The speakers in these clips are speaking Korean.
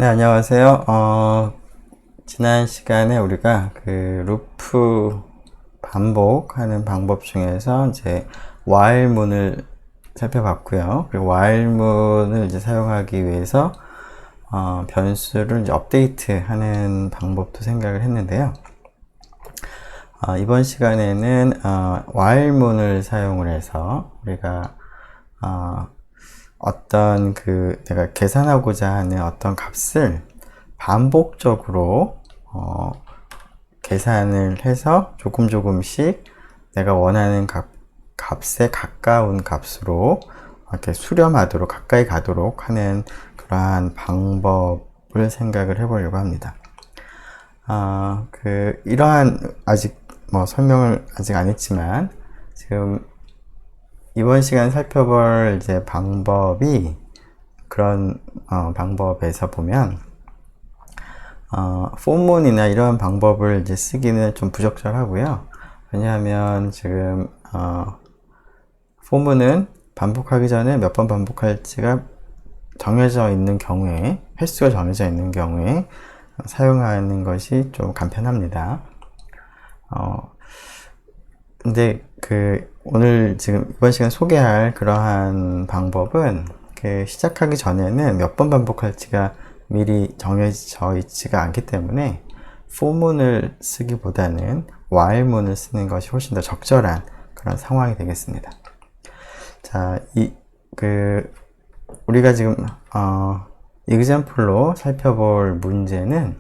네, 안녕하세요. 지난 시간에 우리가 그 루프 반복하는 방법 중에서 이제 while문을 살펴봤고요. 그리고 while문을 이제 사용하기 위해서 변수를 이제 업데이트하는 방법도 생각을 했는데요. 이번 시간에는 while문을 사용을 해서 우리가 어떤 내가 계산하고자 하는 어떤 값을 반복적으로 계산을 해서 조금씩 내가 원하는 값에 가까운 값으로 이렇게 수렴하도록 가까이 가도록 하는 그러한 방법을 생각을 해보려고 합니다. 이러한 아직 설명을 아직 안 했지만 지금 이번 시간 살펴볼 이제 방법이 그런 방법에서 보면 포문이나 이런 방법을 이제 쓰기는 좀 부적절하고요. 왜냐하면 지금 포문은 반복하기 전에 몇 번 반복할지가 정해져 있는 경우에, 횟수가 정해져 있는 경우에 사용하는 것이 좀 간편합니다. 근데 오늘 지금 이번 시간 소개할 그러한 방법은 시작하기 전에는 몇 번 반복할지가 미리 정해져 있지가 않기 때문에 for문을 쓰기보다는 while문을 쓰는 것이 훨씬 더 적절한 그런 상황이 되겠습니다. 자, 우리가 지금 example로 살펴볼 문제는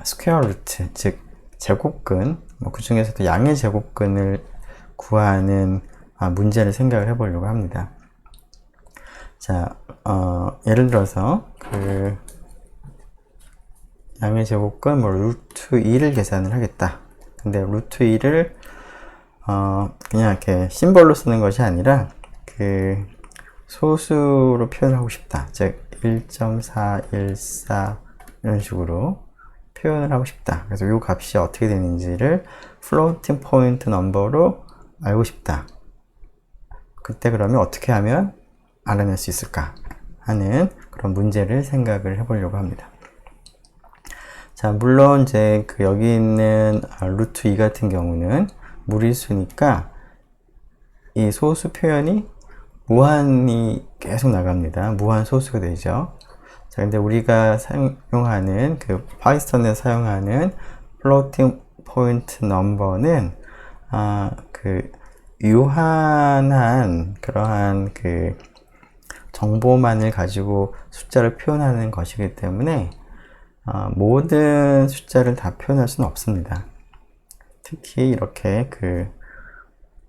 스퀘어 루트, 즉 제곱근, 그 중에서도 양의 제곱근을 구하는 문제를 생각을 해보려고 합니다. 자, 예를 들어서 양의 제곱근 루트 2를 계산을 하겠다. 근데 루트 2를 그냥 이렇게 심벌로 쓰는 것이 아니라 소수로 표현하고 싶다. 즉 1.414 이런 식으로 표현을 하고 싶다. 그래서 이 값이 어떻게 되는지를 floating point number로 알고 싶다. 그때 그러면 어떻게 하면 알아낼 수 있을까 하는 그런 문제를 생각을 해보려고 합니다. 자, 물론 이제 여기 있는 루트 2 같은 경우는 무리수니까 이 소수 표현이 무한히 계속 나갑니다. 무한 소수가 되죠. 자, 근데 우리가 사용하는 파이썬에 사용하는 floating point number는 유한한 그러한 정보만을 가지고 숫자를 표현하는 것이기 때문에 모든 숫자를 다 표현할 수는 없습니다. 특히 이렇게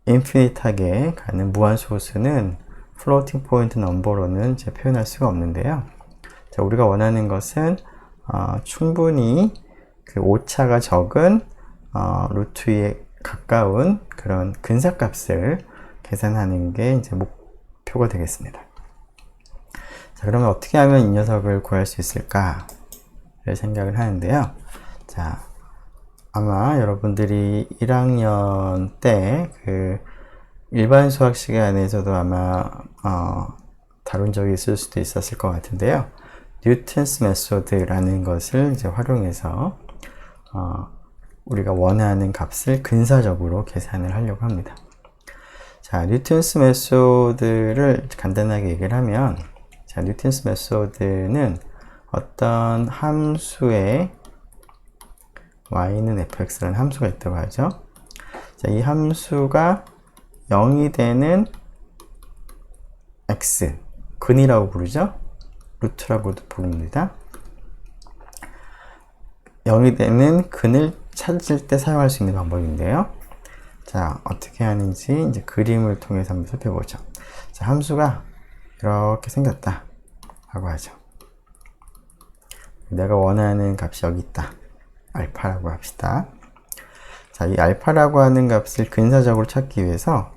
인피니트하게 가는 무한 소수는 floating point number로는 이제 표현할 수가 없는데요. 자, 우리가 원하는 것은 충분히 오차가 적은 루트에 가까운 그런 근사값을 계산하는 게 이제 목표가 되겠습니다. 자, 그러면 어떻게 하면 이 녀석을 구할 수 있을까를 생각을 하는데요. 자, 아마 여러분들이 1학년 때 일반 수학 시간에서도 아마 다룬 적이 있을 수도 있었을 것 같은데요. 뉴턴스 메소드라는 것을 이제 활용해서 우리가 원하는 값을 근사적으로 계산을 하려고 합니다. 자, 뉴턴스 메소드를 간단하게 얘기를 하면, 자, 뉴턴스 메소드는 어떤 함수의 y는 fx라는 함수가 있다고 하죠. 자, 이 함수가 0이 되는 x, 근이라고 부르죠. 루트라고도 부릅니다. 0이 되는 근을 찾을 때 사용할 수 있는 방법인데요. 자, 어떻게 하는지 이제 그림을 통해서 한번 살펴보죠. 자, 함수가 이렇게 생겼다 라고 하죠. 내가 원하는 값이 여기 있다. 알파라고 합시다. 자, 이 알파라고 하는 값을 근사적으로 찾기 위해서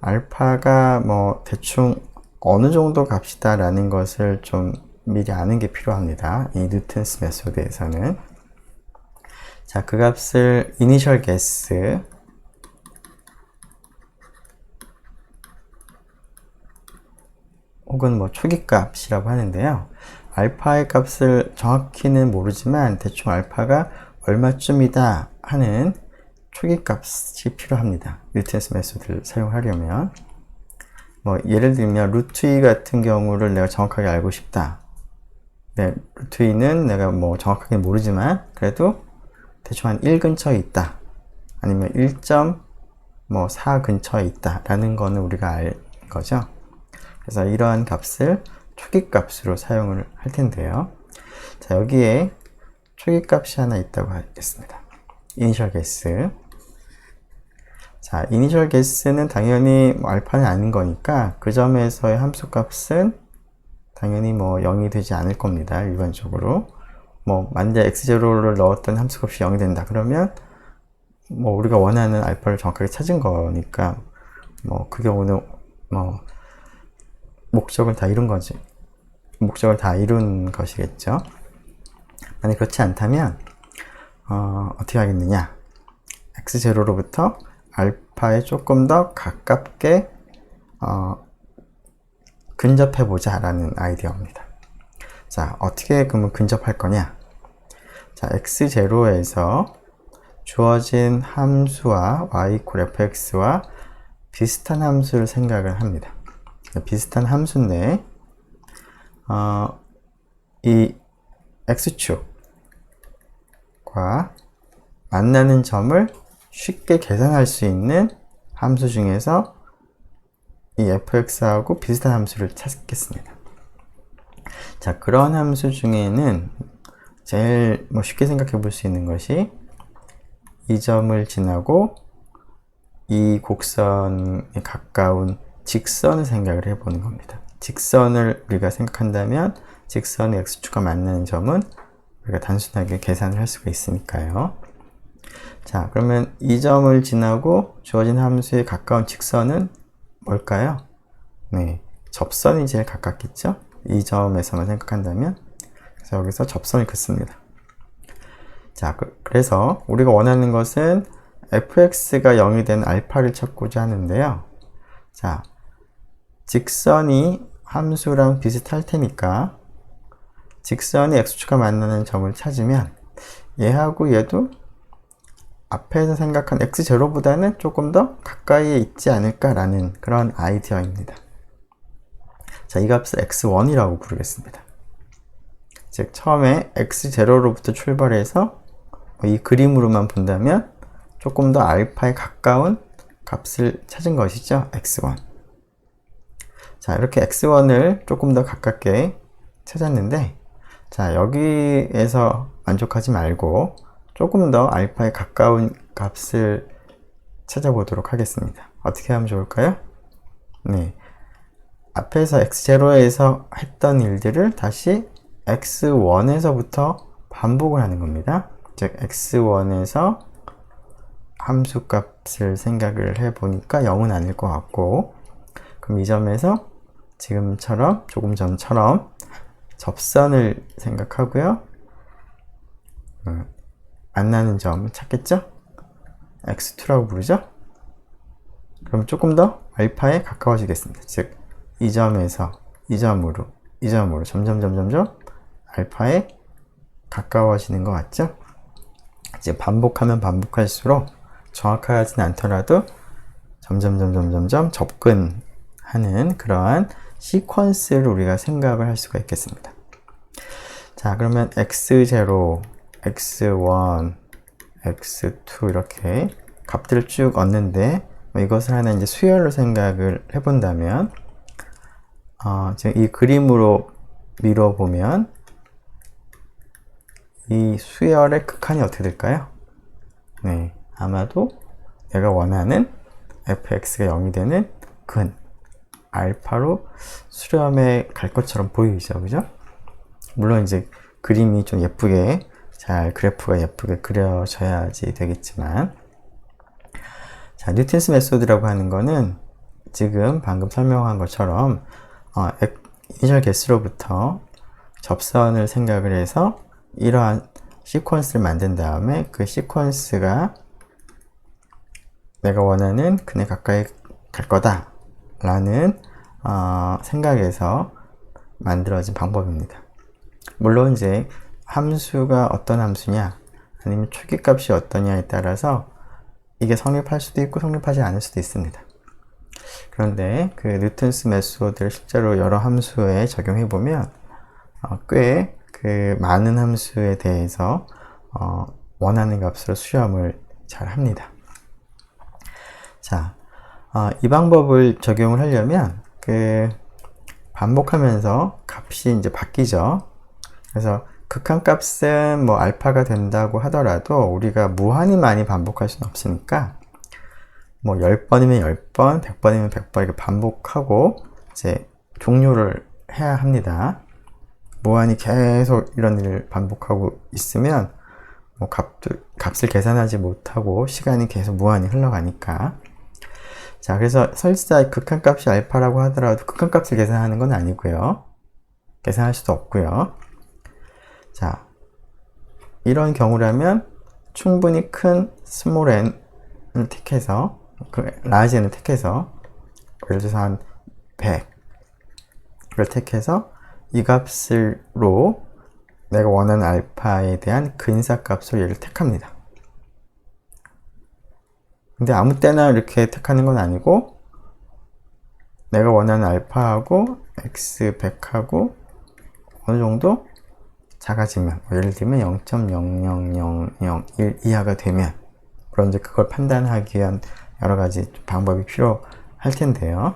알파가 대충 어느 정도 값이다 라는 것을 좀 미리 아는 게 필요합니다. 이 뉴턴스 메소드에서는. 자, 그 값을 initial guess 혹은 초기값이라고 하는데요. 알파의 값을 정확히는 모르지만 대충 알파가 얼마쯤이다 하는 초기 값이 필요합니다. 뉴턴스 메소드를 사용하려면. 뭐 예를 들면 루트 2 같은 경우를 내가 정확하게 알고 싶다. 네, 루트 2는 내가 뭐 정확하게 모르지만 그래도 대충 한 1 근처에 있다. 아니면 1.4 근처에 있다 라는 거는 우리가 알 거죠. 그래서 이러한 값을 초기 값으로 사용을 할 텐데요. 자, 여기에 초기 값이 하나 있다고 하겠습니다. 이니셜 게스. 자, 이니셜 게스는 당연히 뭐 알파는 아닌 거니까 그 점에서의 함수 값은 당연히 뭐 0이 되지 않을 겁니다. 일반적으로. 뭐 만약 x0를 넣었던 함수 값이 0이 된다. 그러면 뭐 우리가 원하는 알파를 정확하게 찾은 거니까 뭐 그 경우는 뭐 목적을 다 이룬 거지. 목적을 다 이룬 것이겠죠. 만약 그렇지 않다면 어떻게 하겠느냐. x0로부터 알파에 조금 더 가깝게 근접해보자 라는 아이디어입니다. 자, 어떻게 그러면 근접할 거냐. 자, x0에서 주어진 함수와 y fx와 비슷한 함수를 생각을 합니다. 비슷한 함수인데 이 x축과 만나는 점을 쉽게 계산할 수 있는 함수 중에서 이 fx하고 비슷한 함수를 찾겠습니다. 자, 그런 함수 중에는 제일 쉽게 생각해 볼 수 있는 것이 이 점을 지나고 이 곡선에 가까운 직선을 생각을 해보는 겁니다. 직선을 우리가 생각한다면 직선의 x축과 만나는 점은 우리가 단순하게 계산을 할 수가 있으니까요. 자, 그러면 이 점을 지나고 주어진 함수에 가까운 직선은 뭘까요? 네, 접선이 제일 가깝겠죠? 이 점에서만 생각한다면. 그래서 여기서 접선을 긋습니다. 자, 그래서 우리가 원하는 것은 fx가 0이 된 알파를 찾고자 하는데요. 자, 직선이 함수랑 비슷할 테니까 직선이 x축과 만나는 점을 찾으면 얘하고 얘도 앞에서 생각한 x0보다는 조금 더 가까이에 있지 않을까라는 그런 아이디어입니다. 자, 이 값을 x1이라고 부르겠습니다. 즉, 처음에 x0로부터 출발해서 이 그림으로만 본다면 조금 더 알파에 가까운 값을 찾은 것이죠. x1. 자, 이렇게 x1을 조금 더 가깝게 찾았는데, 자, 여기에서 만족하지 말고 조금 더 알파에 가까운 값을 찾아보도록 하겠습니다. 어떻게 하면 좋을까요? 네, 앞에서 x0에서 했던 일들을 다시 x1에서부터 반복을 하는 겁니다. 즉, x1에서 함수 값을 생각을 해보니까 0은 아닐 것 같고, 그럼 이 점에서 지금처럼, 조금 전처럼 접선을 생각하고요. 만나는 점을 찾겠죠? x2라고 부르죠? 그럼 조금 더 알파에 가까워지겠습니다. 즉, 이 점에서 이 점으로 점점 알파에 가까워지는 것 같죠? 이제 반복하면 반복할수록 정확하진 않더라도 점점 접근하는 그러한 시퀀스를 우리가 생각을 할 수가 있겠습니다. 자, 그러면 x0, x1, x2 이렇게 값들을 쭉 얻는데 이것을 하나 이제 수열로 생각을 해본다면 지금 이 그림으로 밀어보면 이 수열의 극한이 어떻게 될까요? 네, 아마도 내가 원하는 fx가 0이 되는 근 알파로 수렴해 갈 것처럼 보이죠, 그죠? 물론 이제 그림이 좀 예쁘게 그래프가 예쁘게 그려져야지 되겠지만, 자, 뉴턴스 메소드라고 하는 거는 지금 방금 설명한 것처럼 이니셜 개수로부터 접선을 생각을 해서 이러한 시퀀스를 만든 다음에 그 시퀀스가 내가 원하는 근에 가까이 갈 거다 라는 생각에서 만들어진 방법입니다. 물론 이제 함수가 어떤 함수냐 아니면 초기값이 어떠냐에 따라서 이게 성립할 수도 있고 성립하지 않을 수도 있습니다. 그런데 그 뉴턴스 메소드를 실제로 여러 함수에 적용해 보면 꽤 그 많은 함수에 대해서 원하는 값으로 수렴을 잘 합니다. 자, 이 방법을 적용을 하려면 그 반복하면서 값이 이제 바뀌죠. 그래서 극한값은 뭐 알파가 된다고 하더라도 우리가 무한히 많이 반복할 수는 없으니까 뭐 10번이면 10번, 100번이면 100번 이렇게 반복하고 이제 종료를 해야 합니다. 무한히 계속 이런 일을 반복하고 있으면 뭐 값을 계산하지 못하고 시간이 계속 무한히 흘러가니까. 자, 그래서 설사 극한값이 알파라고 하더라도 극한값을 계산하는 건 아니고요. 계산할 수도 없고요. 자, 이런 경우라면 충분히 큰 스몰 n을 택해서 라지 n을 택해서 예를 들어서 한 100을 택해서 이 값으로 내가 원하는 알파에 대한 근사값으로 얘를 택합니다. 근데 아무 때나 이렇게 택하는 건 아니고 내가 원하는 알파하고 x100하고 어느 정도 작아지면 예를 들면 0.00001 이하가 되면 물론 이제 그걸 판단하기 위한 여러 가지 방법이 필요할 텐데요.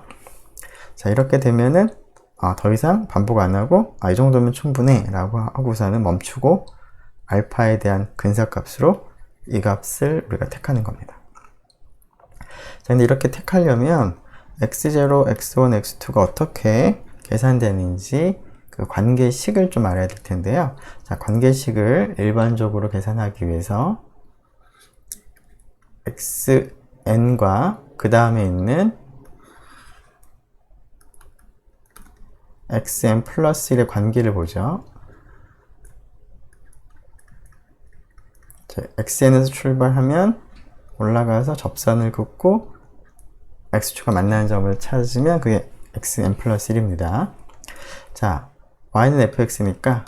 자, 이렇게 되면은 더 이상 반복 안 하고 이 정도면 충분해 라고 하고서는 멈추고 알파에 대한 근사값으로 이 값을 우리가 택하는 겁니다. 자, 근데 이렇게 택하려면 x0, x1, x2가 어떻게 계산되는지 그 관계식을 좀 알아야 될 텐데요. 자, 관계식을 일반적으로 계산하기 위해서 xn과 그 다음에 있는 xn 플러스 1의 관계를 보죠. 자, xn에서 출발하면 올라가서 접선을 긋고 x축과 만나는 점을 찾으면 그게 xn 플러스 1입니다. 자, y는 fx니까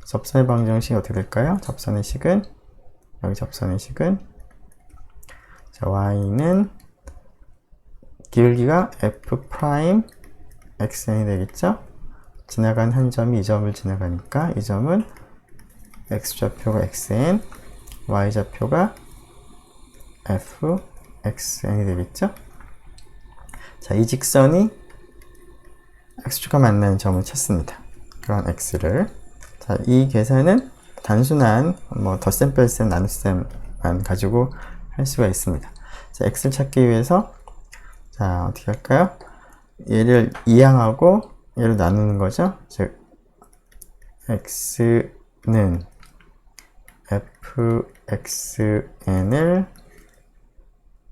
접선의 방정식이 어떻게 될까요? 접선의 식은 여기 접선의 식은 자, y는 기울기가 f 프라임 xn이 되겠죠? 지나간 한 점이 이 점을 지나가니까 이 점은 x좌표가 xn, y좌표가 fxn이 되겠죠? 자, 이 직선이 x축과 만나는 점을 찾습니다. 그런 x를. 자, 이 계산은 단순한 뭐 덧셈, 뺄셈, 나눗셈만 가지고 할 수가 있습니다. 자, x를 찾기 위해서 자, 어떻게 할까요? 얘를 이항하고 얘를 나누는 거죠. 즉 x는 fxn을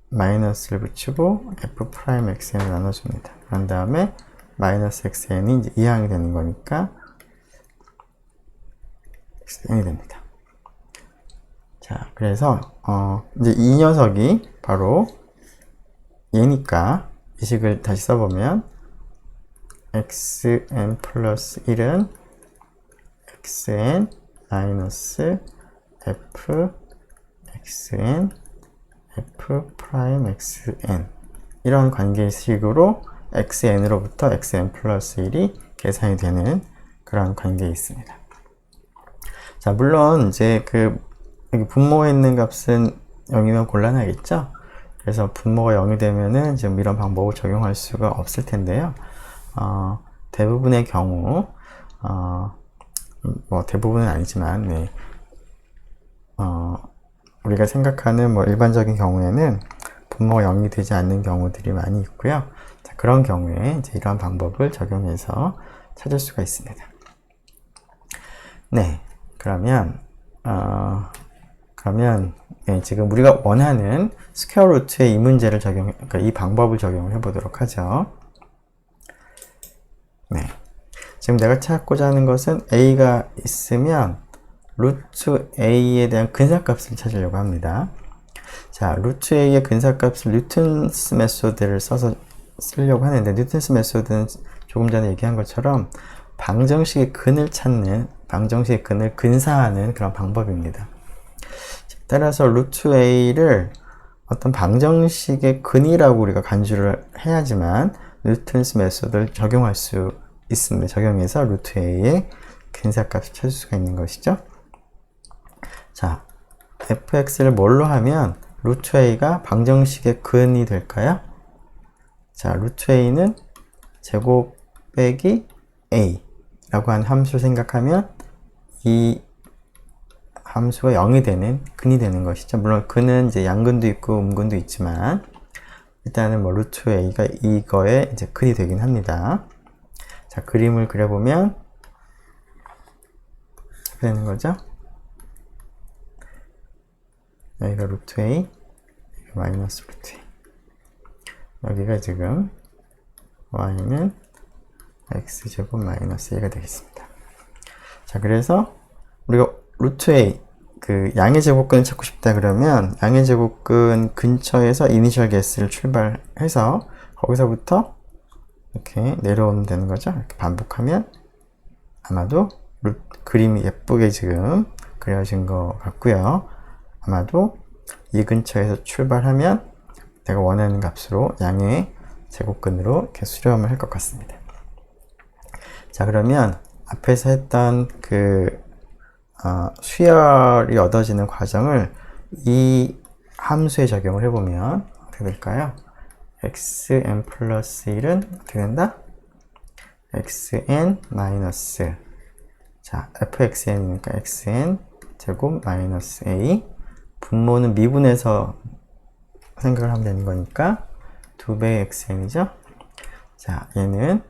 마이너스를 붙이고 f 프라임 xn을 나눠줍니다. 그런 다음에 마이너스 xn이 이제 이항이 되는 거니까 xn이 됩니다. 자, 그래서 이제 이 녀석이 바로 얘니까 이 식을 다시 써보면 xn 플러스 1은 xn 마이너스 f xn f 프라임 xn 이런 관계식으로 xn으로부터 xn 플러스 1이 계산이 되는 그런 관계에 있습니다. 자, 물론 이제 그 여기 분모에 있는 값은 0이면 곤란하겠죠? 그래서 분모가 0이 되면은 지금 이런 방법을 적용할 수가 없을 텐데요. 대부분의 경우, 뭐 대부분은 아니지만, 네. 우리가 생각하는 뭐 일반적인 경우에는 분모가 0이 되지 않는 경우들이 많이 있고요. 자, 그런 경우에 이제 이러한 방법을 적용해서 찾을 수가 있습니다. 네. 그러면 네, 지금 우리가 원하는 스퀘어 루트의 이 문제를 그러니까 이 방법을 적용을 해보도록 하죠. 네. 지금 내가 찾고자 하는 것은 a가 있으면 루트 a에 대한 근사값을 찾으려고 합니다. 자, 루트 a의 근사값을 뉴턴스 메소드를 써서 쓰려고 하는데 뉴턴스 메소드는 조금 전에 얘기한 것처럼 방정식의 근을 찾는, 방정식의 근을 근사하는 그런 방법입니다. 따라서 루트 a를 어떤 방정식의 근이라고 우리가 간주를 해야지만 뉴턴스 메소드를 적용할 수 있습니다. 적용해서 루트 a의 근사값을 찾을 수가 있는 것이죠. 자, fx를 뭘로 하면 루트 a가 방정식의 근이 될까요? 자, 루트 a는 제곱 빼기 a 라고 한 함수를 생각하면 이 함수가 0이 되는 근이 되는 것이죠. 물론 근은 이제 양근도 있고 음근도 있지만 일단은 뭐 루트 a가 이거의 이제 근이 되긴 합니다. 자, 그림을 그려보면 이렇게 되는 거죠. 여기가 루트 a, 마이너스 루트 a. 여기가 지금 y는 x제곱 마이너스 a가 되겠습니다. 자, 그래서 우리가 루트 a, 그 양의 제곱근을 찾고 싶다 그러면 양의 제곱근 근처에서 이니셜 개수를 출발해서 거기서부터 이렇게 내려오면 되는 거죠. 이렇게 반복하면 아마도 그림이 예쁘게 지금 그려진 것 같고요. 아마도 이 근처에서 출발하면 내가 원하는 값으로 양의 제곱근으로 이렇게 수렴을 할 것 같습니다. 자, 그러면 앞에서 했던 그 수열이 얻어지는 과정을 이 함수에 적용을 해보면 어떻게 될까요? xn 플러스 1은 어떻게 된다? xn 마이너스, 자, fxn이니까 xn 제곱 마이너스 a, 분모는 미분해서 생각을 하면 되는 거니까 2배의 xn이죠. 자, 얘는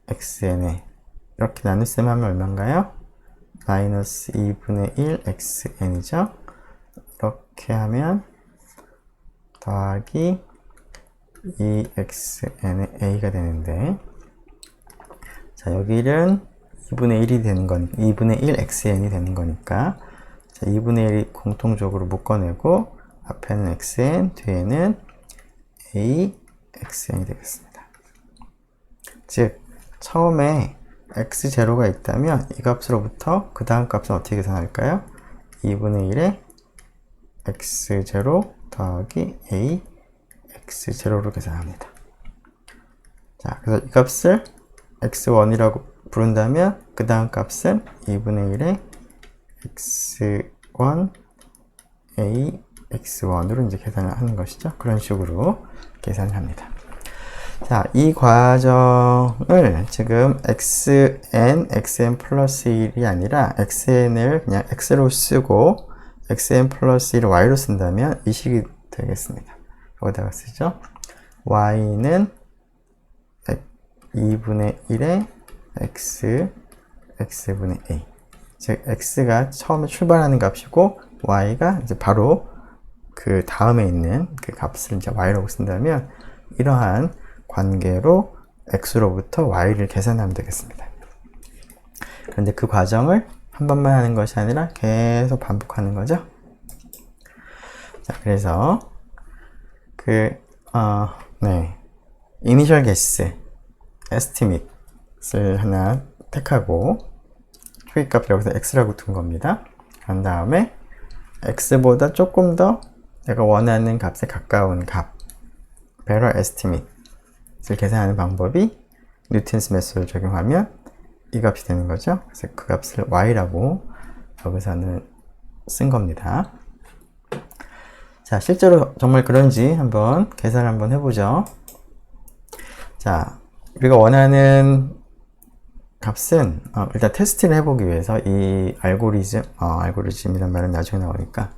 xn에 이렇게 나눗셈 하면 얼마인가요? 마이너스 2분의 1 xn이죠. 이렇게 하면 더하기 2xn의 a가 되는데, 자, 여기는 2분의 1이 되는 거니까 2분의 1 xn이 되는 거니까, 자, 2분의 1이 공통적으로 묶어내고 앞에는 xn, 뒤에는 a xn이 되겠습니다. 즉 처음에 x0가 있다면 이 값으로부터 그 다음 값은 어떻게 계산할까요? 2분의 1에 x0 더하기 a x0로 계산합니다. 자, 그래서 이 값을 x1이라고 부른다면 그 다음 값은 2분의 1에 x1 a x1으로 이제 계산을 하는 것이죠. 그런 식으로 계산을 합니다. 자, 이 과정을 지금 xn 플러스 1이 아니라 xn을 그냥 x로 쓰고 xn 플러스 1을 y로 쓴다면 이 식이 되겠습니다. 여기다가 쓰죠. y는 2분의 1의 x분의 a. 즉 x가 처음에 출발하는 값이고 y가 이제 바로 그 다음에 있는 그 값을 이제 y라고 쓴다면 이러한 관계로 x로부터 y를 계산하면 되겠습니다. 그런데 그 과정을 한 번만 하는 것이 아니라 계속 반복하는 거죠. 자, 그래서 이니셜 개수 에스티밋을 하나 택하고 초기값을 여기서 x라고 둔 겁니다. 그런 다음에 x보다 조금 더 내가 원하는 값에 가까운 값, better estimate을 계산하는 방법이 뉴턴스 메소드를 적용하면 이 값이 되는 거죠. 그래서 그 값을 y라고 여기서는 쓴 겁니다. 자, 실제로 정말 그런지 한번 계산을 한번 해보죠. 자, 우리가 원하는 값은 일단 테스트를 해보기 위해서 이 알고리즘이란 말은 나중에 나오니까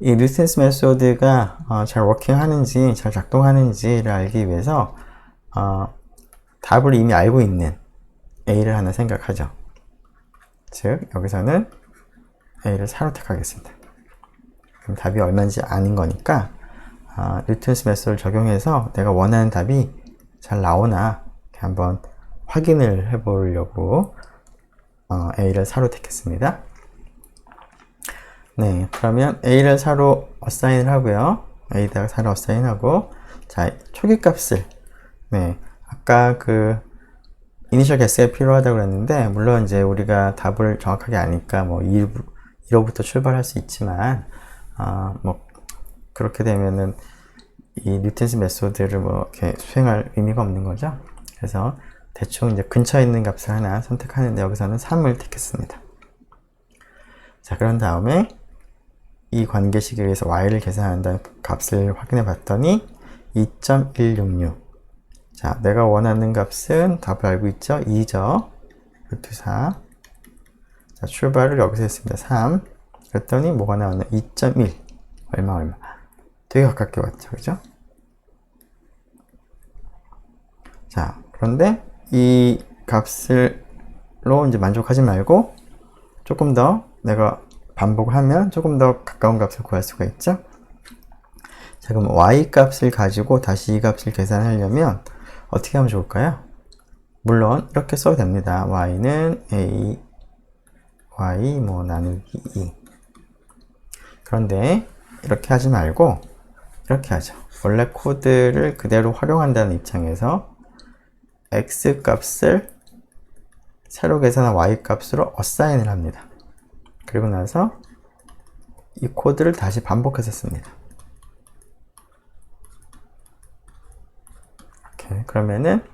이 뉴턴스 메소드가 잘 워킹하는지 잘 작동하는지를 알기 위해서 답을 이미 알고 있는 a를 하나 생각하죠. 즉 여기서는 a를 4로 택하겠습니다. 그럼 답이 얼마인지 아는 거니까 뉴턴스 메소드를 적용해서 내가 원하는 답이 잘 나오나 한번 확인을 해보려고 a를 4로 택했습니다. 네, 그러면 a를 4로 어사인을 하고요. a에다가 4로 어사인하고, 자, 초기값을, 네, 아까 그 이니셜 개수가 필요하다고 그랬는데, 물론 이제 우리가 답을 정확하게 아니까 뭐 1호부터 출발할 수 있지만, 뭐 그렇게 되면은 이 뉴턴스 메소드를 뭐 이렇게 수행할 의미가 없는 거죠. 그래서 대충 이제 근처에 있는 값을 하나 선택하는데, 여기서는 3을 택했습니다. 자, 그런 다음에 이 관계식에 의해서 y를 계산한다는 값을 확인해 봤더니 2.166. 자, 내가 원하는 값은 답을 알고 있죠? 2죠. 4. 자, 출발을 여기서 했습니다. 3. 그랬더니 뭐가 나왔나? 2.1. 얼마. 되게 가깝게 왔죠. 그죠? 자, 그런데 이 값을로 이제 만족하지 말고 조금 더 내가 반복을 하면 조금 더 가까운 값을 구할 수가 있죠. 자, 그럼 y 값을 가지고 다시 이 값을 계산하려면 어떻게 하면 좋을까요? 물론 이렇게 써도 됩니다. y는 a, y 뭐 나누기 2. 그런데 이렇게 하지 말고 이렇게 하죠. 원래 코드를 그대로 활용한다는 입장에서 x 값을 새로 계산한 y 값으로 어사인을 합니다. 그리고 나서 이 코드를 다시 반복해서 씁니다. 이렇게 그러면은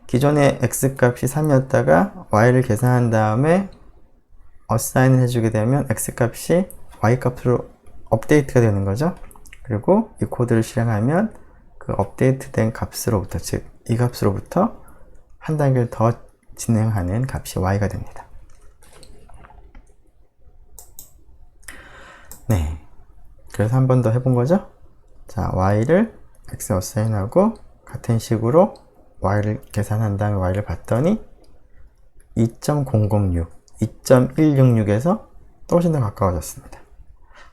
기존의 x 값이 3이었다가 y를 계산한 다음에 어사인을 해주게 되면 x 값이 y 값으로 업데이트가 되는 거죠. 그리고 이 코드를 실행하면 그 업데이트된 값으로부터, 즉 이 값으로부터 한 단계를 더 진행하는 값이 y가 됩니다. 네, 그래서 한 번 더 해본 거죠. 자, y를 x 어사인하고 같은 식으로 y를 계산한 다음에 y를 봤더니 2.006, 2.166에서 또 훨씬 더 가까워졌습니다.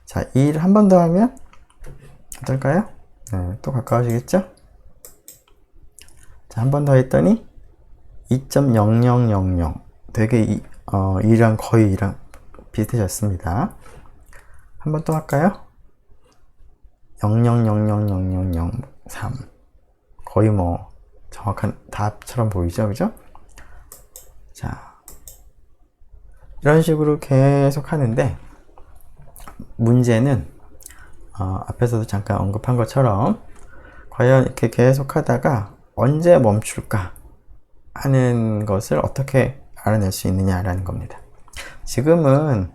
자, 이 일을 한 번 더 하면 어떨까요? 네, 또 가까워지겠죠? 자, 한 번 더 했더니 2.0000 되게 2랑 거의 2랑 비슷해졌습니다. 한 번 또 할까요? 0000003 거의 뭐 정확한 답처럼 보이죠? 그죠? 자, 이런 식으로 계속 하는데 문제는 앞에서도 잠깐 언급한 것처럼 과연 이렇게 계속 하다가 언제 멈출까 하는 것을 어떻게 알아낼 수 있느냐라는 겁니다. 지금은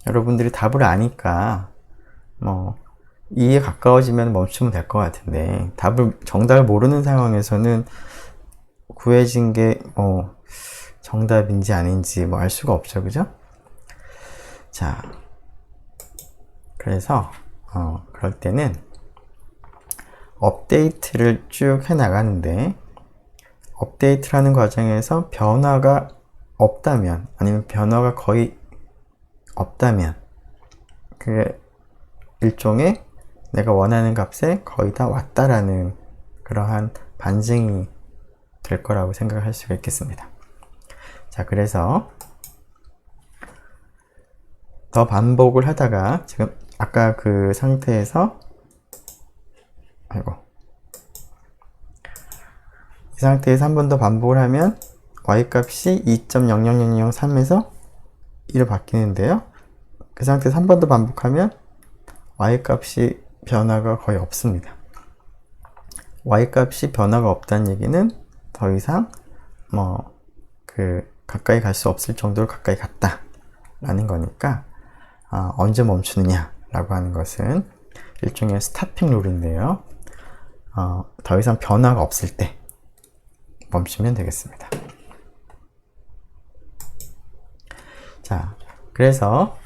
여러분들이 답을 아니까 뭐 2에 가까워지면 멈추면 될 것 같은데, 정답을 모르는 상황에서는 구해진 게 뭐 정답인지 아닌지 뭐 알 수가 없죠. 그죠? 자, 그래서 그럴 때는 업데이트를 쭉 해 나가는데, 업데이트라는 과정에서 변화가 없다면, 아니면 변화가 거의 없다면, 그게 일종의 내가 원하는 값에 거의 다 왔다라는 그러한 반증이 될 거라고 생각할 수가 있겠습니다. 자, 그래서 더 반복을 하다가 지금 아까 그 상태에서 이 상태에서 한 번 더 반복을 하면 y 값이 2.00003에서 1로 바뀌는데요. 그 상태에서 한 번 더 반복하면 y 값이 변화가 거의 없습니다. y 값이 변화가 없다는 얘기는 더 이상 가까이 갈 수 없을 정도로 가까이 갔다 라는 거니까, 언제 멈추느냐 라고 하는 것은 일종의 스타핑 룰인데요. 더 이상 변화가 없을 때 멈추면 되겠습니다. 자, 그래서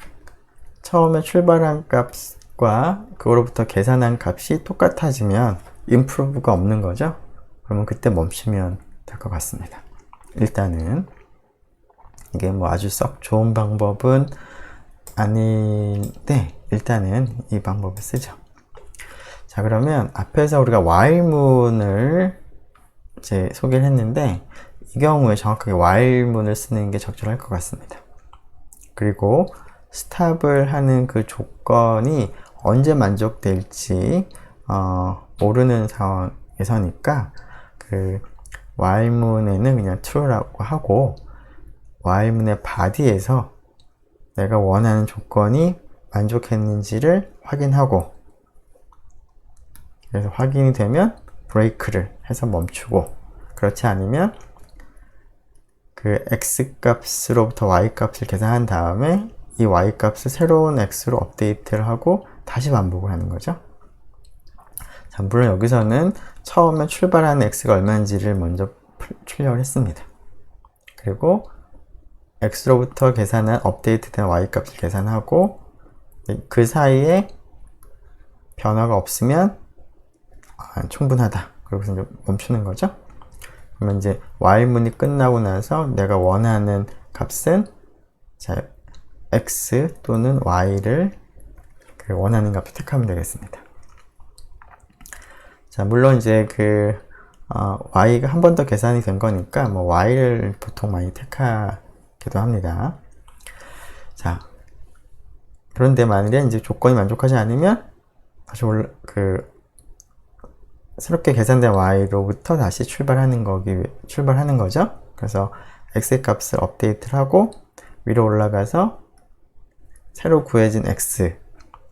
처음에 출발한 값과 그거로부터 계산한 값이 똑같아지면 improve가 없는 거죠. 그러면 그때 멈추면 될 것 같습니다. 일단은 이게 뭐 아주 썩 좋은 방법은 아닌데 일단은 이 방법을 쓰죠. 자, 그러면 앞에서 우리가 while문을 이제 소개를 했는데, 이 경우에 정확하게 while문을 쓰는 게 적절할 것 같습니다. 그리고 스탑을 하는 그 조건이 언제 만족될지 모르는 상황에서니까 그 while문에는 그냥 true라고 하고 while문의 body에서 내가 원하는 조건이 만족했는지를 확인하고, 그래서 확인이 되면 브레이크를 해서 멈추고, 그렇지 않으면 그 x 값으로부터 y 값을 계산한 다음에 이 y 값을 새로운 x로 업데이트를 하고 다시 반복을 하는 거죠. 자, 물론 여기서는 처음에 출발하는 x가 얼마인지를 먼저 출력을 했습니다. 그리고 x로부터 계산한 업데이트된 y 값을 계산하고, 그 사이에 변화가 없으면 충분하다. 그러고서 이제 멈추는 거죠. 그러면 이제 while문이 끝나고 나서 내가 원하는 값은, 자, x 또는 y를 원하는 값을 택하면 되겠습니다. 자, 물론 이제 y가 한 번 더 계산이 된 거니까 뭐 y를 보통 많이 택하기도 합니다. 자, 그런데 만일에 이제 조건이 만족하지 않으면 다시 새롭게 계산된 y로부터 다시 출발하는 거죠. 그래서 x 값을 업데이트를 하고 위로 올라가서 새로 구해진 x,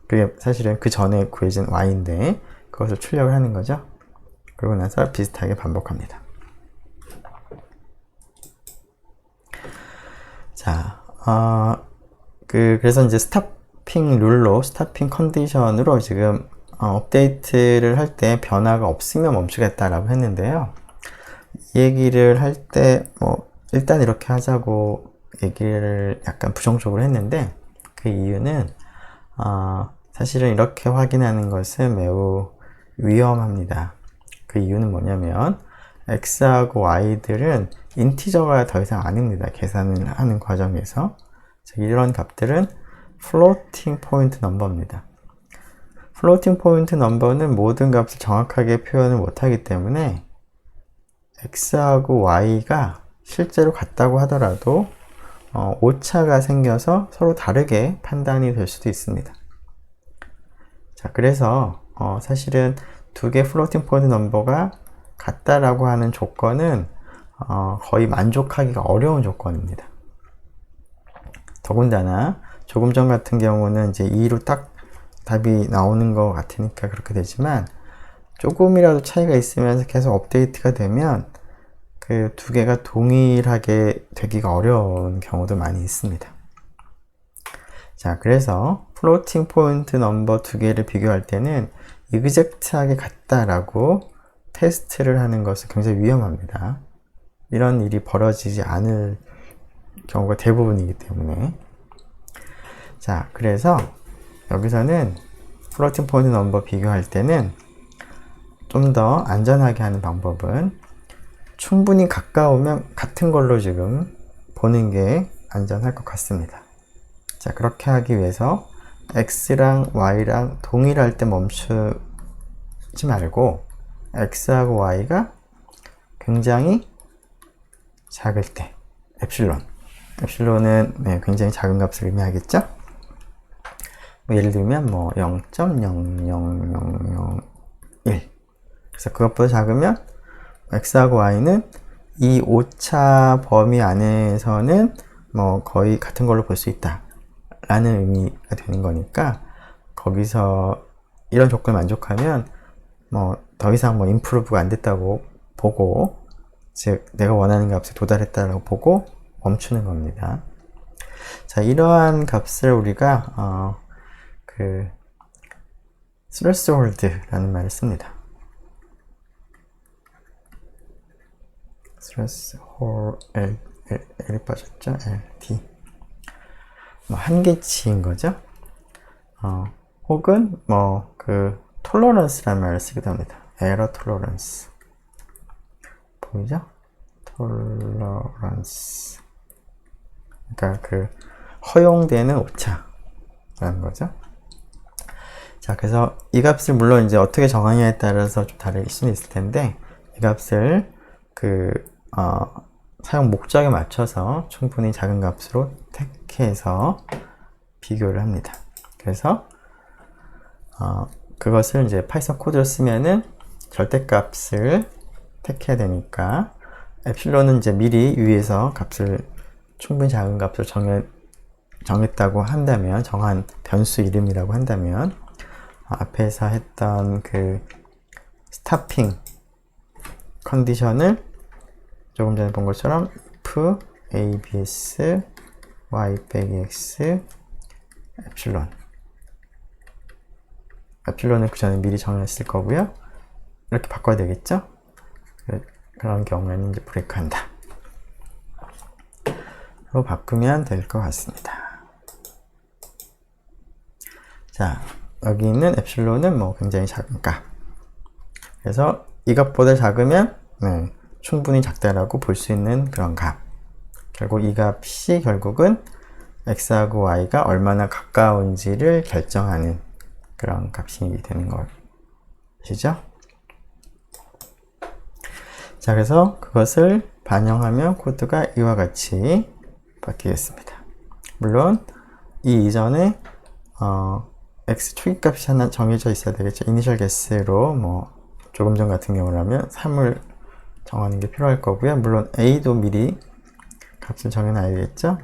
그게 사실은 그 전에 구해진 y인데 그것을 출력을 하는 거죠. 그러고 나서 비슷하게 반복합니다. 자, 그래서 이제 스탑핑 룰로, 스탑핑 컨디션으로 지금 업데이트를 할 때 변화가 없으면 멈추겠다라고 했는데요. 이 얘기를 할 때 일단 이렇게 하자고 얘기를 약간 부정적으로 했는데, 그 이유는 사실은 이렇게 확인하는 것은 매우 위험합니다. 그 이유는 뭐냐면 x하고 y들은 인티저가 더 이상 아닙니다. 계산을 하는 과정에서. 이런 값들은 floating point number입니다. floating point number는 모든 값을 정확하게 표현을 못하기 때문에 x하고 y가 실제로 같다고 하더라도 오차가 생겨서 서로 다르게 판단이 될 수도 있습니다. 자, 그래서 사실은 두 개 floating point number가 같다라고 하는 조건은 거의 만족하기가 어려운 조건입니다. 더군다나 조금 전 같은 경우는 이제 2로 딱 답이 나오는 것 같으니까 그렇게 되지만, 조금이라도 차이가 있으면서 계속 업데이트가 되면 그 두 개가 동일하게 되기가 어려운 경우도 많이 있습니다. 자, 그래서 floating point number 두 개를 비교할 때는 exact하게 같다라고 테스트를 하는 것은 굉장히 위험합니다. 이런 일이 벌어지지 않을 경우가 대부분이기 때문에. 자, 그래서 여기서는 floating point number 비교할 때는 좀 더 안전하게 하는 방법은 충분히 가까우면 같은 걸로 지금 보는 게 안전할 것 같습니다. 자, 그렇게 하기 위해서 x랑 y랑 동일할 때 멈추지 말고 x하고 y가 굉장히 작을 때, epsilon은 굉장히 작은 값을 의미하겠죠? 예를 들면 0.00001, 그래서 그것보다 작으면 x하고 y는 이 오차 범위 안에서는 거의 같은 걸로 볼 수 있다 라는 의미가 되는 거니까, 거기서 이런 조건을 만족하면 더 이상 improve가 안 됐다고 보고, 즉 내가 원하는 값에 도달했다라고 보고 멈추는 겁니다. 자, 이러한 값을 우리가 threshold라는 말을 씁니다. threshold, L이 빠졌죠? LD. 한계치인 거죠. 혹은 tolerance라는 말을 쓰기도 합니다. error tolerance. 보이죠? tolerance. 그러니까 허용되는 오차라는 거죠. 자, 그래서 이 값을 물론 이제 어떻게 정하냐에 따라서 좀 다를 수는 있을 텐데, 이 값을 사용 목적에 맞춰서 충분히 작은 값으로 택해서 비교를 합니다. 그래서 그것을 이제 파이썬 코드를 쓰면은 절대값을 택해야 되니까 엡실론은 이제 미리 위에서 값을 충분히 작은 값을 정했다고 한다면, 정한 변수 이름이라고 한다면, 앞에서 했던 그 스타핑 컨디션을 조금 전에 본 것처럼 f abs y 빼기 x 엡실론, 엡실론을 그 전에 미리 정했을 거고요. 이렇게 바꿔야 되겠죠? 그런 경우에는 이제 브레이크한다 로 바꾸면 될 것 같습니다. 자, 여기 있는 엡실론은 뭐 굉장히 작은 값. 그래서 이 값보다 작으면 충분히 작다라고 볼 수 있는 그런 값. 결국 이 값이 결국은 x하고 y가 얼마나 가까운지를 결정하는 그런 값이 되는 것이죠. 자, 그래서 그것을 반영하면 코드가 이와 같이 바뀌겠습니다. 물론 이 이전에 x 초기값이 하나 정해져 있어야 되겠죠. 이니셜 개스로 뭐 조금 전 같은 경우라면 3을 정하는 게 필요할 거고요. 물론 a도 미리 값을 정해놔야겠죠.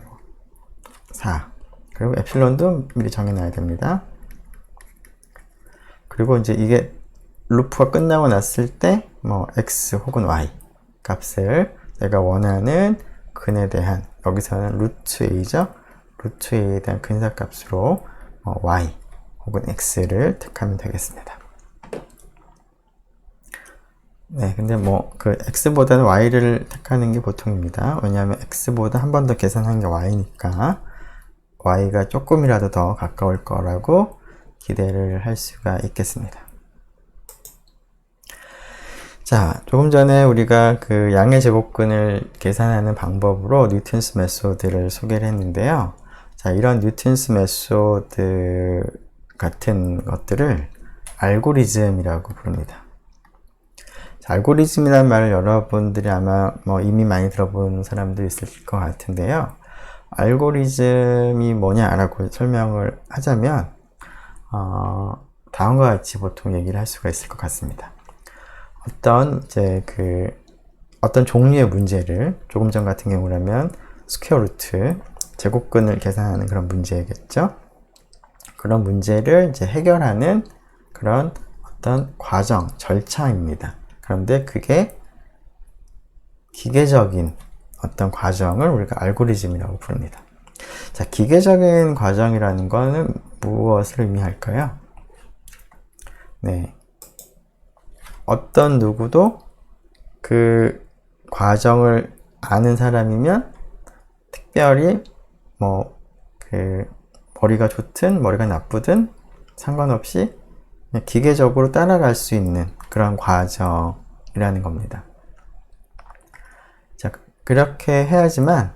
4. 그리고 엡실론도 미리 정해놔야 됩니다. 그리고 이제 이게 루프가 끝나고 났을 때 뭐 x 혹은 y 값을 내가 원하는 근에 대한, 여기서는 루트 a죠. 루트 a에 대한 근사값으로 y 혹은 x를 택하면 되겠습니다. 네, 근데 뭐 그 x보다는 y를 택하는 게 보통입니다. 왜냐하면 x보다 한 번 더 계산한 게 y니까 y가 조금이라도 더 가까울 거라고 기대를 할 수가 있겠습니다. 자, 조금 전에 우리가 그 양의 제곱근을 계산하는 방법으로 뉴턴스 메소드를 소개를 했는데요. 자, 이런 뉴턴스 메소드 같은 것들을 알고리즘이라고 부릅니다. 자, 알고리즘이라는 말을 여러분들이 아마 뭐 이미 많이 들어본 사람도 있을 것 같은데요. 알고리즘이 뭐냐라고 설명을 하자면 다음과 같이 보통 얘기를 할 수가 있을 것 같습니다. 어떤 종류의 문제를, 조금 전 같은 경우라면 스퀘어 루트, 제곱근을 계산하는 그런 문제겠죠. 그런 문제를 이제 해결하는 그런 어떤 과정, 절차입니다. 그런데 그게 기계적인 어떤 과정을 우리가 알고리즘이라고 부릅니다. 자, 기계적인 과정이라는 거는 무엇을 의미할까요? 네. 어떤 누구도 그 과정을 아는 사람이면 특별히 뭐 그 머리가 좋든 머리가 나쁘든 상관없이 그냥 기계적으로 따라갈 수 있는 그런 과정이라는 겁니다. 자, 그렇게 해야지만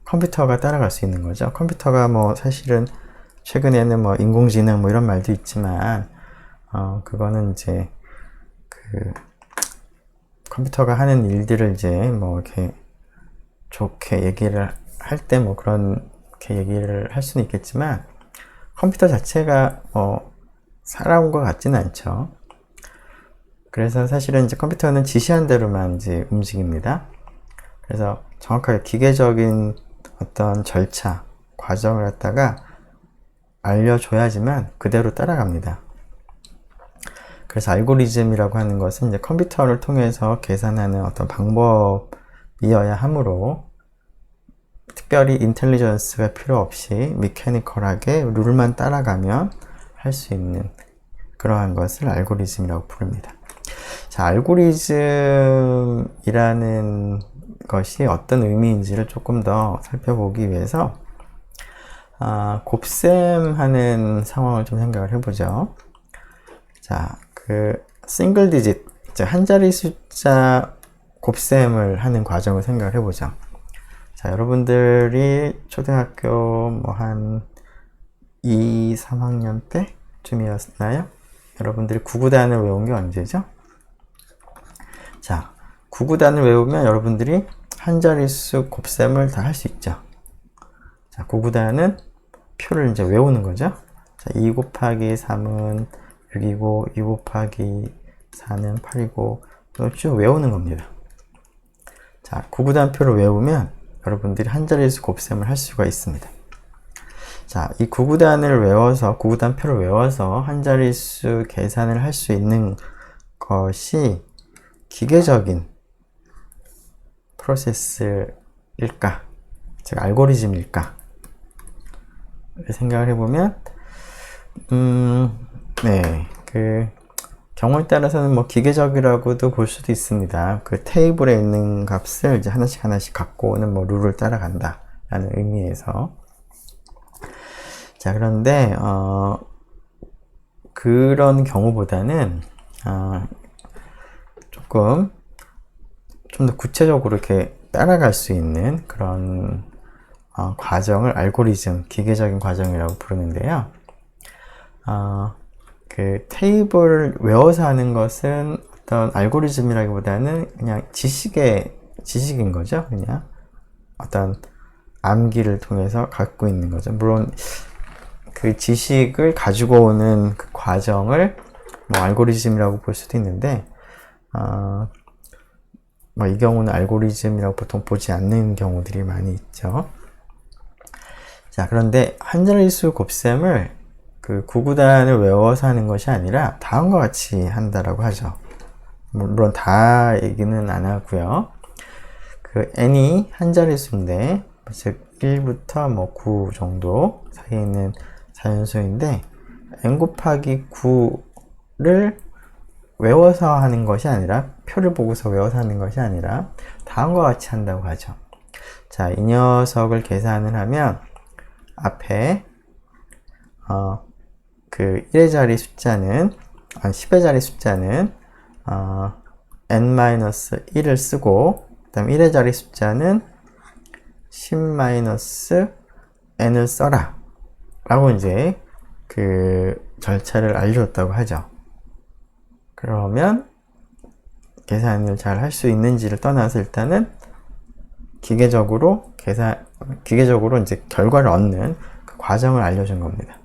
컴퓨터가 따라갈 수 있는 거죠. 컴퓨터가 뭐 사실은 최근에는 뭐 인공지능 뭐 이런 말도 있지만 그거는 이제 그 컴퓨터가 하는 일들을 이제 뭐 이렇게 좋게 얘기를 할 때 뭐 그렇게 얘기를 할 수는 있겠지만 컴퓨터 자체가 살아온 것 같지는 않죠. 그래서 사실은 이제 컴퓨터는 지시한 대로만 이제 움직입니다. 그래서 정확하게 기계적인 어떤 절차, 과정을 갖다가 알려줘야지만 그대로 따라갑니다. 그래서 알고리즘이라고 하는 것은 이제 컴퓨터를 통해서 계산하는 어떤 방법이어야 하므로 특별히 인텔리전스가 필요 없이 미케니컬하게 룰만 따라가면 할 수 있는 그러한 것을 알고리즘이라고 부릅니다. 자, 알고리즘이라는 것이 어떤 의미인지를 조금 더 살펴보기 위해서 곱셈하는 상황을 좀 생각을 해보죠. 자, 싱글 디짓, 한 자리 숫자 곱셈을 하는 과정을 생각을 해보죠. 자, 여러분들이 초등학교 뭐 한 2, 3학년 때쯤이었나요? 여러분들이 구구단을 외운 게 언제죠? 자, 구구단을 외우면 여러분들이 한 자릿수 곱셈을 다 할 수 있죠. 자, 구구단은 표를 이제 외우는 거죠. 자, 2 곱하기 3은 6이고 2 곱하기 4는 8이고 쭉 외우는 겁니다. 자, 구구단표를 외우면 여러분들이 한 자릿수 곱셈을 할 수가 있습니다. 자, 이 구구단표를 외워서 한 자릿수 계산을 할 수 있는 것이 기계적인 프로세스일까? 즉, 알고리즘일까? 생각을 해보면, 네, 경우에 따라서는 뭐 기계적이라고도 볼 수도 있습니다. 그 테이블에 있는 값을 이제 하나씩 갖고 오는 뭐 룰을 따라간다 라는 의미에서. 자, 그런데 그런 경우보다는 조금 좀 더 구체적으로 이렇게 따라갈 수 있는 그런 과정을 알고리즘, 기계적인 과정이라고 부르는데요. 그 테이블을 외워서 하는 것은 어떤 알고리즘이라기보다는 그냥 지식인 거죠. 그냥 어떤 암기를 통해서 갖고 있는 거죠. 물론 그 지식을 가지고 오는 그 과정을 뭐 알고리즘이라고 볼 수도 있는데, 뭐 이 경우는 알고리즘이라고 보통 보지 않는 경우들이 많이 있죠. 자, 그런데 한 자릿수 곱셈을 그 구구단을 외워서 하는 것이 아니라 다음과 같이 한다라고 하죠. 물론 다 얘기는 안 하고요. 그 n이 한 자릿수인데, 즉 1부터 뭐 9 정도 사이에 있는 자연수인데 n 곱하기 9를 외워서 하는 것이 아니라, 표를 보고서 외워서 하는 것이 아니라 다음과 같이 한다고 하죠. 자, 이 녀석을 계산을 하면 앞에 그 1의 자리 숫자는 10의 자리 숫자는 n-1을 쓰고, 그 다음 1의 자리 숫자는 10-n을 써라 라고 이제 그 절차를 알려줬다고 하죠. 그러면 계산을 잘 할 수 있는지를 떠나서 일단은 기계적으로 이제 결과를 얻는 그 과정을 알려준 겁니다.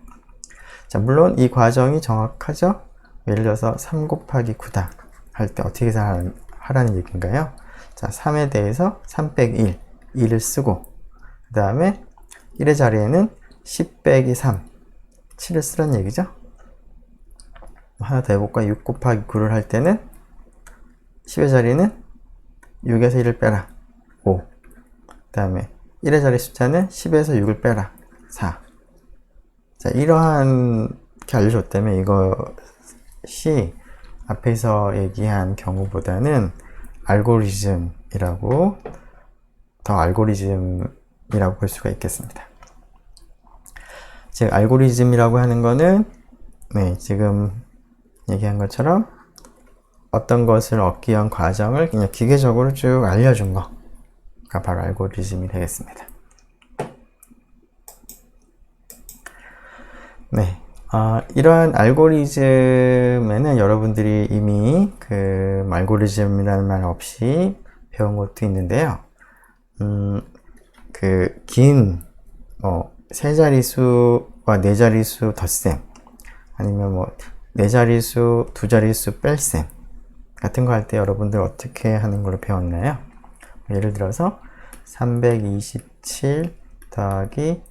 자, 물론 이 과정이 정확하죠? 예를 들어서 3 곱하기 9다 할 때 어떻게 계산하라는 얘기인가요? 자, 3에 대해서 3 빼기 2를 쓰고, 그 다음에 1의 자리에는 10 빼기 3, 7을 쓰란 얘기죠? 하나 더 해볼까? 6 곱하기 9를 할 때는 10의 자리는 6에서 1을 빼라, 5. 그 다음에 1의 자리 숫자는 10에서 6을 빼라, 4. 자, 이러한게 알려줬다면 이것이 앞에서 얘기한 경우보다는 알고리즘이라고 볼 수가 있겠습니다. 즉, 알고리즘이라고 하는 거는, 네, 지금 얘기한 것처럼 어떤 것을 얻기 위한 과정을 그냥 기계적으로 쭉 알려준 거가 바로 알고리즘이 되겠습니다. 네, 이러한 알고리즘에는 여러분들이 이미 그 알고리즘이라는 말 없이 배운 것도 있는데요. 그 긴 세 자릿수와 네 자릿수 덧셈, 아니면 뭐 네 자릿수, 두 자릿수 뺄셈 같은 거 할 때 여러분들 어떻게 하는 걸로 배웠나요? 예를 들어서 327 더하기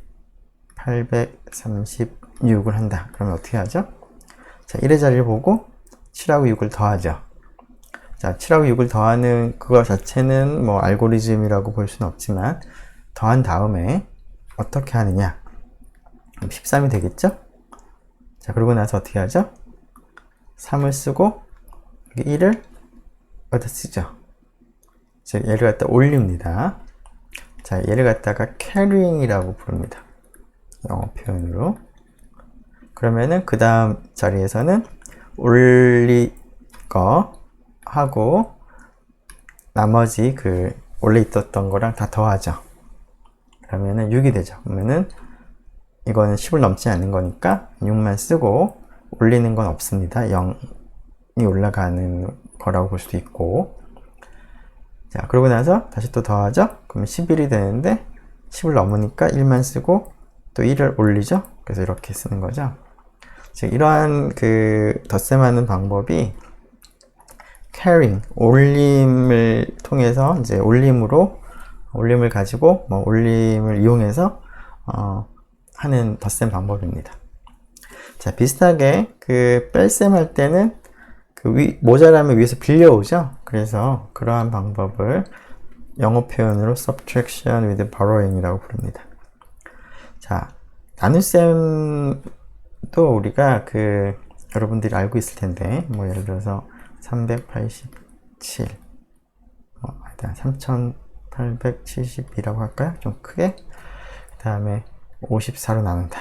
836을 한다. 그러면 어떻게 하죠? 자, 1의 자리를 보고 7하고 6을 더하죠. 자, 7하고 6을 더하는 그거 자체는 뭐 알고리즘이라고 볼 수는 없지만, 더한 다음에 어떻게 하느냐? 13이 되겠죠? 자, 그러고 나서 어떻게 하죠? 3을 쓰고 여기 1을 어디다 쓰죠? 즉, 얘를 갖다 올립니다. 자, 얘를 갖다가 carrying이라고 부릅니다. 영어 표현으로. 그러면은 그 다음 자리에서는 올리 거 하고 나머지 그 원래 있었던 거랑 다 더하죠. 그러면은 6이 되죠. 그러면은 이거는 10을 넘지 않는 거니까 6만 쓰고 올리는 건 없습니다. 0이 올라가는 거라고 볼 수도 있고. 자, 그러고 나서 다시 또 더하죠. 그러면 11이 되는데 10을 넘으니까 1만 쓰고 또 1을 올리죠. 그래서 이렇게 쓰는 거죠. 즉, 이러한 그 덧셈하는 방법이 carrying, 올림을 통해서 이제 올림을 가지고 뭐 올림을 이용해서 하는 덧셈 방법입니다. 자, 비슷하게 그 뺄셈 할 때는 그 모자라면 위에서 빌려오죠. 그래서 그러한 방법을 영어 표현으로 subtraction with borrowing이라고 부릅니다. 자, 나눗셈도 우리가 여러분들이 알고 있을 텐데, 뭐 예를 들어서 387, 3872라고 할까요? 좀 크게. 그 다음에 54로 나눈다.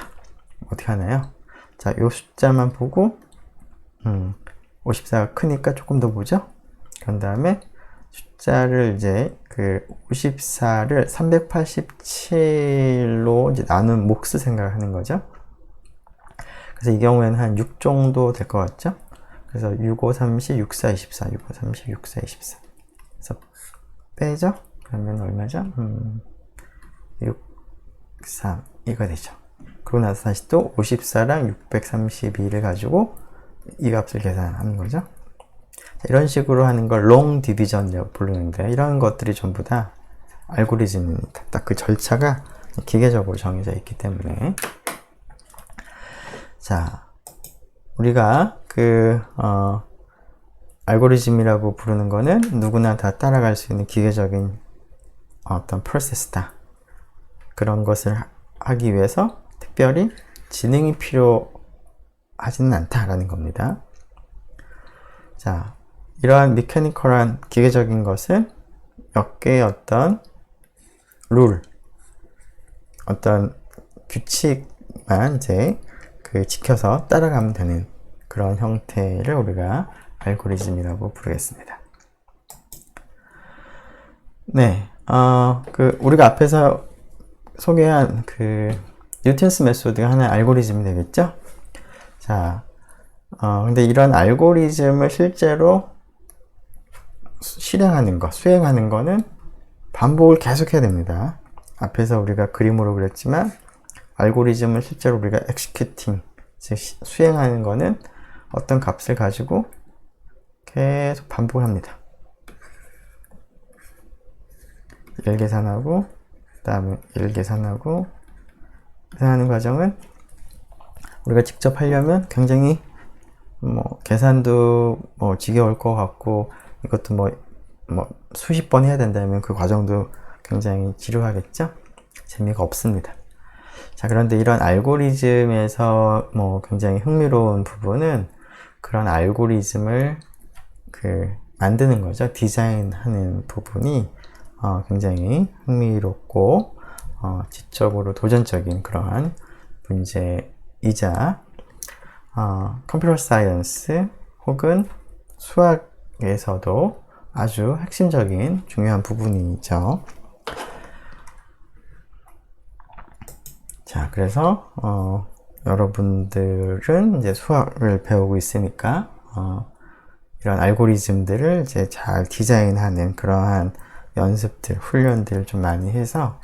어떻게 하나요? 자, 요 숫자만 보고 54가 크니까 조금 더 보죠. 그런 다음에 숫자를 이제 54를 387로 이제 나눈 몫을 생각을 하는 거죠. 그래서 이 경우에는 한 6 정도 될 것 같죠. 그래서 6, 5, 30, 6, 4, 24, 6, 5, 30, 6, 4, 24. 그래서 빼죠. 그러면 얼마죠? 6, 3, 이거 되죠. 그러고 나서 다시 또 54랑 632를 가지고 이 값을 계산하는 거죠. 이런 식으로 하는 걸 long division이라고 부르는데, 이런 것들이 전부 다 알고리즘입니다. 딱 그 절차가 기계적으로 정해져 있기 때문에. 자, 우리가 알고리즘이라고 부르는 거는 누구나 다 따라갈 수 있는 기계적인 어떤 프로세스다. 그런 것을 하기 위해서 특별히 지능이 필요하지는 않다라는 겁니다. 자, 이러한 메커니컬한 기계적인 것은 몇 개의 어떤 룰, 어떤 규칙만 이제 지켜서 따라가면 되는 그런 형태를 우리가 알고리즘이라고 부르겠습니다. 네, 우리가 앞에서 소개한 뉴턴스 메소드가 하나의 알고리즘이 되겠죠? 자, 근데 이런 알고리즘을 실제로 수행하는 거는 반복을 계속 해야 됩니다. 앞에서 우리가 그림으로 그렸지만, 알고리즘을 실제로 우리가 executing, 즉 수행하는 거는 어떤 값을 가지고 계속 반복을 합니다. 1 계산하고, 그 다음에 1 계산하고, 계산하는 과정은 우리가 직접 하려면 굉장히 계산도 지겨울 것 같고, 이것도 수십 번 해야 된다면 그 과정도 굉장히 지루하겠죠? 재미가 없습니다. 자, 그런데 이런 알고리즘에서 굉장히 흥미로운 부분은 그런 알고리즘을 만드는 거죠. 디자인하는 부분이 굉장히 흥미롭고 지적으로 도전적인 그러한 문제이자 컴퓨터 사이언스 혹은 수학에서도 아주 핵심적인 중요한 부분이죠. 자, 그래서 여러분들은 이제 수학을 배우고 있으니까 이런 알고리즘들을 이제 잘 디자인하는 그러한 연습들, 훈련들을 좀 많이 해서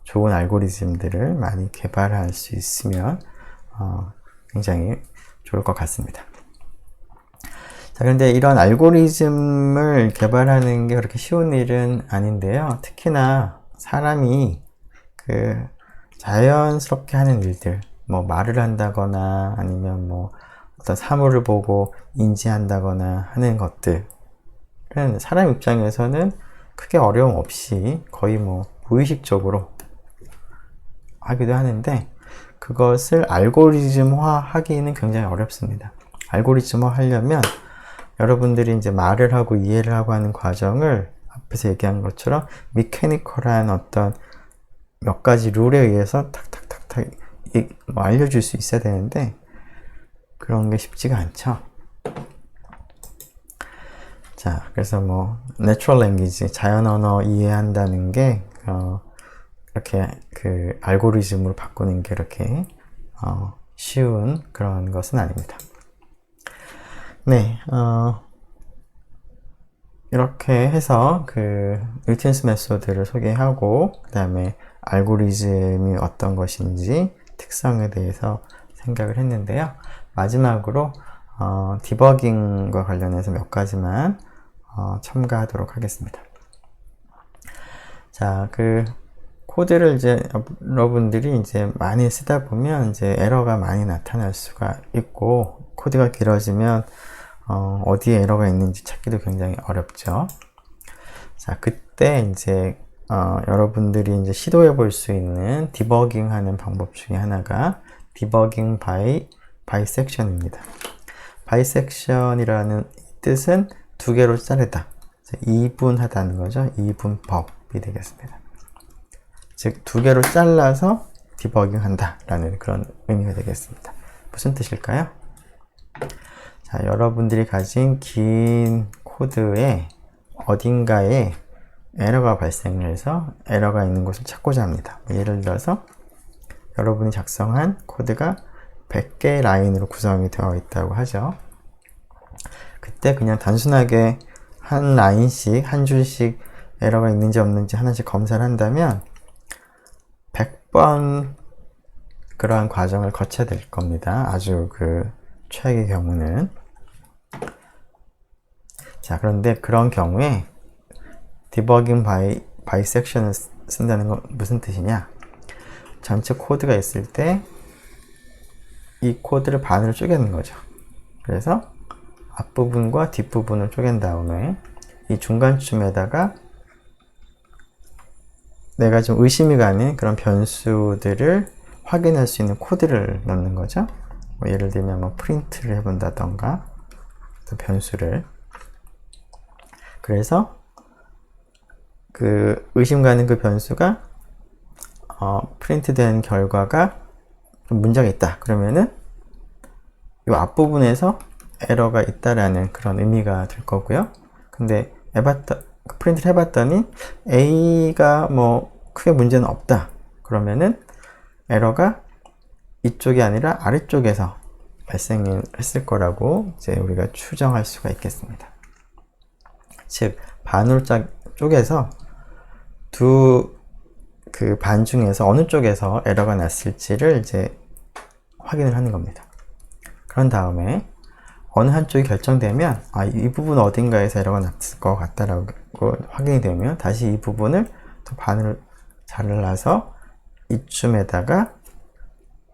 좋은 알고리즘들을 많이 개발할 수 있으면 굉장히 좋을 것 같습니다. 자, 그런데 이런 알고리즘을 개발하는 게 그렇게 쉬운 일은 아닌데요. 특히나 사람이 자연스럽게 하는 일들, 말을 한다거나 아니면 어떤 사물을 보고 인지한다거나 하는 것들은 사람 입장에서는 크게 어려움 없이 거의 무의식적으로 하기도 하는데, 그것을 알고리즘화 하기는 굉장히 어렵습니다. 알고리즘화 하려면 여러분들이 이제 말을 하고 이해를 하고 하는 과정을 앞에서 얘기한 것처럼 메커니컬한 어떤 몇 가지 룰에 의해서 탁탁탁탁 알려줄 수 있어야 되는데, 그런 게 쉽지가 않죠. 자, 그래서 natural language, 자연 언어 이해한다는 게 이렇게 알고리즘으로 바꾸는 게 이렇게 쉬운 그런 것은 아닙니다. 네, 이렇게 해서 뉴턴스 메소드를 소개하고, 그 다음에 알고리즘이 어떤 것인지 특성에 대해서 생각을 했는데요. 마지막으로 디버깅과 관련해서 몇 가지만 첨가하도록 하겠습니다. 자, 그 코드를 이제 여러분들이 이제 많이 쓰다 보면 이제 에러가 많이 나타날 수가 있고, 코드가 길어지면 어디에 에러가 있는지 찾기도 굉장히 어렵죠. 자, 그때 이제 여러분들이 이제 시도해 볼 수 있는 디버깅 하는 방법 중에 하나가 디버깅 바이 바이섹션입니다. 바이섹션이라는 뜻은 두 개로 자르다, 이분하다는 거죠. 이분법이 되겠습니다. 즉, 두 개로 잘라서 디버깅 한다 라는 그런 의미가 되겠습니다. 무슨 뜻일까요? 자, 여러분들이 가진 긴 코드에 어딘가에 에러가 발생을 해서 에러가 있는 곳을 찾고자 합니다. 예를 들어서 여러분이 작성한 코드가 100개의 라인으로 구성이 되어 있다고 하죠. 그때 그냥 단순하게 한 라인씩, 한 줄씩 에러가 있는지 없는지 하나씩 검사를 한다면 100번 그러한 과정을 거쳐야 될 겁니다. 아주 최악의 경우는. 자, 그런데 그런 경우에 디버깅 바이섹션을 쓴다는 건 무슨 뜻이냐? 전체 코드가 있을 때 이 코드를 반으로 쪼개는 거죠. 그래서 앞부분과 뒷부분을 쪼갠 다음에 이 중간쯤에다가 내가 좀 의심이 가는 그런 변수들을 확인할 수 있는 코드를 넣는 거죠. 예를 들면 프린트를 해본다던가 변수를. 그래서 의심 가는 그 변수가 프린트된 결과가 좀 문제가 있다. 그러면은 이 앞부분에서 에러가 있다라는 그런 의미가 될 거고요. 근데 프린트를 해봤더니 A가 크게 문제는 없다. 그러면은 에러가 이쪽이 아니라 아래쪽에서 발생했을 거라고 이제 우리가 추정할 수가 있겠습니다. 즉, 반으로 쪼개서 그 반 중에서 어느 쪽에서 에러가 났을지를 이제 확인을 하는 겁니다. 그런 다음에 어느 한쪽이 결정되면 이 부분 어딘가에서 에러가 났을 것 같다라고 확인이 되면 다시 이 부분을 또 반으로 잘라서 이쯤에다가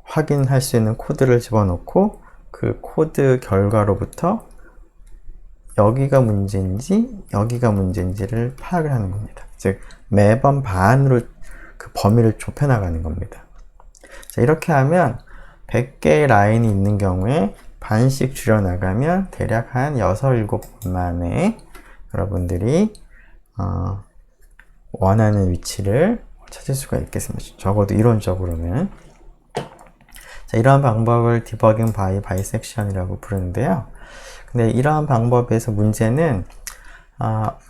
확인할 수 있는 코드를 집어넣고 그 코드 결과로부터 여기가 문제인지 여기가 문제인지를 파악을 하는 겁니다. 즉, 매번 반으로 그 범위를 좁혀 나가는 겁니다. 자, 이렇게 하면 100개의 라인이 있는 경우에 반씩 줄여나가면 대략 한 6, 7분 만에 여러분들이 원하는 위치를 찾을 수가 있겠습니다. 적어도 이론적으로는. 자, 이러한 방법을 디버깅 바이 바이섹션이라고 부르는데요. 근데 이러한 방법에서 문제는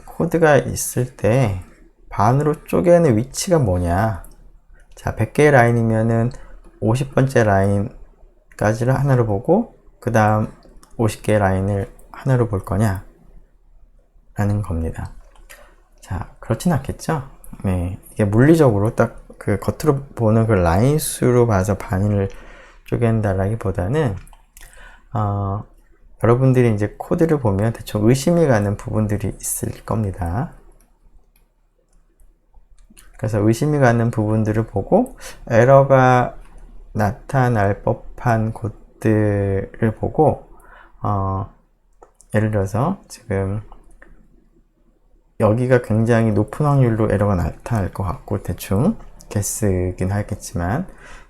코드가 있을 때 반으로 쪼개는 위치가 뭐냐. 자, 100개의 라인이면은 50번째 라인까지를 하나로 보고 그 다음 50개의 라인을 하나로 볼 거냐 라는 겁니다. 자, 그렇진 않겠죠? 네, 이게 물리적으로 딱 겉으로 보는 그 라인 수로 봐서 반을 쪼갠다라기보다는 여러분들이 이제 코드를 보면 대충 의심이 가는 부분들이 있을 겁니다. 그래서 의심이 가는 부분들을 보고 에러가 나타날 법한 곳들을 보고 예를 들어서 지금 여기가 굉장히 높은 확률로 에러가 나타날 것 같고 대충 개수긴 하겠지만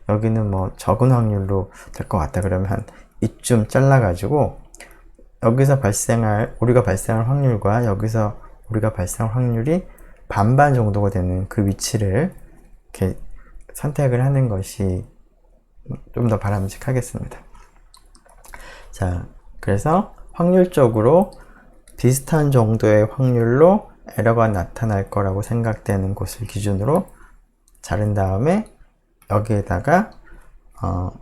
여기는 적은 확률로 될 것 같다. 그러면 한 이쯤 잘라 가지고 여기서 우리가 발생할 확률과 여기서 우리가 발생할 확률이 반반 정도가 되는 그 위치를 이렇게 선택을 하는 것이 좀 더 바람직하겠습니다. 자, 그래서 확률적으로 비슷한 정도의 확률로 에러가 나타날 거라고 생각되는 곳을 기준으로 자른 다음에 여기에다가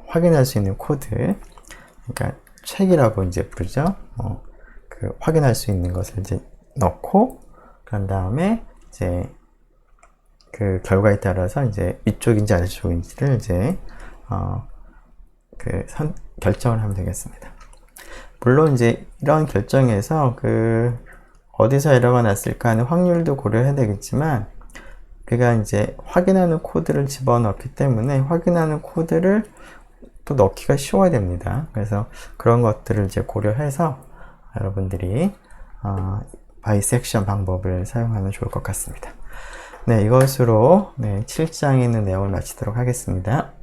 확인할 수 있는 코드, 그러니까 책이라고 이제 부르죠. 확인할 수 있는 것을 이제 넣고 그런 다음에 이제 그 결과에 따라서 이제 위쪽인지 아래쪽인지를 이제 결정을 하면 되겠습니다. 물론 이제 이런 결정에서 어디서 에러가 났을까 하는 확률도 고려해야 되겠지만, 우리가 이제 확인하는 코드를 집어넣기 때문에 확인하는 코드를 또 넣기가 쉬워야 됩니다. 그래서 그런 것들을 이제 고려해서 여러분들이 바이섹션 방법을 사용하면 좋을 것 같습니다. 네, 이것으로 7장에 있는 내용을 마치도록 하겠습니다.